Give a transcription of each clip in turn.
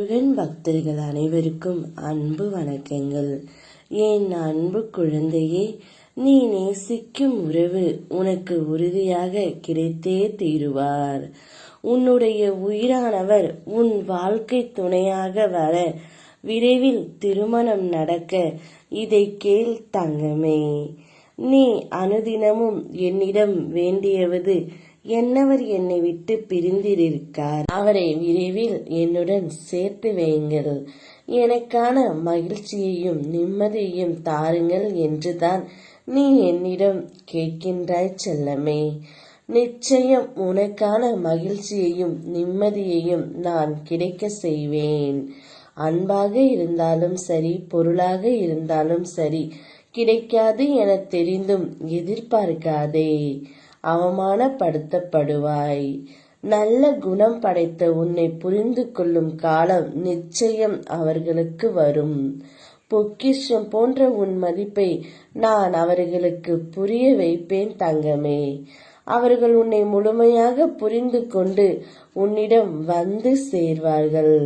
முருகன் பக்தர்கள் அனைவருக்கும் அன்பு வணக்கங்கள். என் அன்பு குழந்தையே, நீ நேசிக்கும் உறவு உனக்கு உறுதியாக கிடைத்தே தீருவார். உன்னுடைய உயிரானவர் உன் வாழ்க்கை துணையாக வர விரைவில் திருமணம் நடக்க இதை கேள் தங்கமே. நீ அனுதினமும் என்னிடம் வேண்டியவது என்னவர் என்னை விட்டு பிரிந்திருக்கார், அவரை விரைவில் என்னுடன் சேர்த்து வையுங்கள், எனக்கான மகிழ்ச்சியையும் நிம்மதியையும் தாருங்கள் என்றுதான் நீ என்னிடம் கேட்கின்றாய் செல்லமே. நிச்சயம் உனக்கான மகிழ்ச்சியையும் நிம்மதியையும் நான் கிடைக்க செய்வேன். அன்பாக இருந்தாலும் சரி, பொருளாக இருந்தாலும் சரி, கிடைக்காது என தெரிந்தும் எதிர்பார்க்காதே. அவமானப்படுத்தப்படுவாய். நல்ல குணம் படைத்த உன்னை புரிந்து கொள்ளும் காலம் நிச்சயம் அவர்களுக்கு வரும். பொக்கிஷம் போன்ற உன் மதிப்பை நான் அவர்களுக்கு புரிய வைப்பேன் தங்கமே. அவர்கள் உன்னை முழுமையாக புரிந்து கொண்டு உன்னிடம் வந்து சேர்வார்கள்.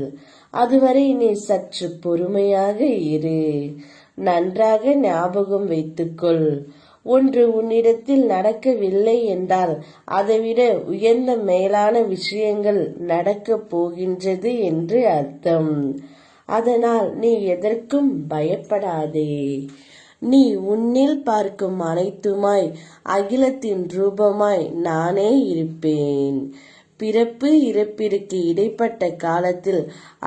அதுவரை நீ சற்று பொறுமையாக இரு. நன்றாக ஞாபகம் வைத்துக்கொள். ஒன்று உன்னிடத்தில் நடக்கவில்லை என்றால் அதைவிட உயர்ந்த மேலான விஷயங்கள் நடக்கப் போகின்றது என்று அர்த்தம். அதனால் நீ எதற்கும் பயப்படாதே. நீ உன்னில் பார்க்கும் அனைத்துமாய் அகிலத்தின் ரூபமாய் நானே இருப்பேன். பிறப்பு இறப்பிற்கு இடைப்பட்ட காலத்தில்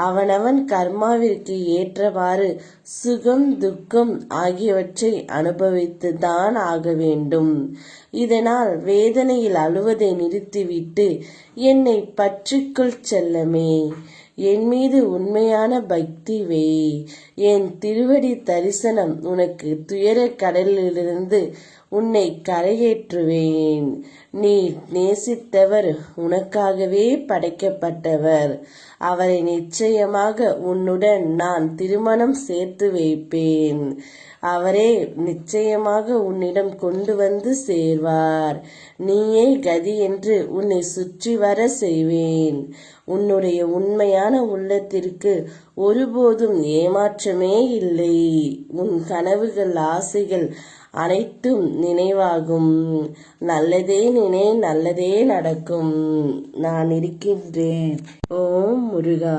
அவனவன் கர்மாவிற்கு ஏற்றவாறு சுகம் துக்கம் ஆகியவற்றை அனுபவித்துதான் ஆக வேண்டும். இதனால் வேதனையில் அழுவதை நிறுத்திவிட்டு என்னை பற்றிக்குள் செல்லமே. என் மீது உண்மையான பக்தி வை. என் திருவடி தரிசனம் உனக்கு துயர கடலிலிருந்து உன்னை கரையேற்றுவேன். நீ நேசித்தவர் உனக்காகவே படைக்கப்பட்டவர். அவரை நிச்சயமாக உன்னுடன் நான் திருமணம் சேர்த்து வைப்பேன். அவரே நிச்சயமாக உன்னிடம் கொண்டு வந்து சேர்வார். நீயே கதி என்று உன்னை சுற்றி வர செய்வேன். உன்னுடைய உண்மையான உள்ளத்திற்கு ஒருபோதும் ஏமாற்றமே இல்லை. உன் கனவுகள் ஆசைகள் அனைத்தும் நினைவாகும். நல்லதே நினை, நல்லதே நடக்கும். நான் இருக்கின்றேன். ஓம் முருகா.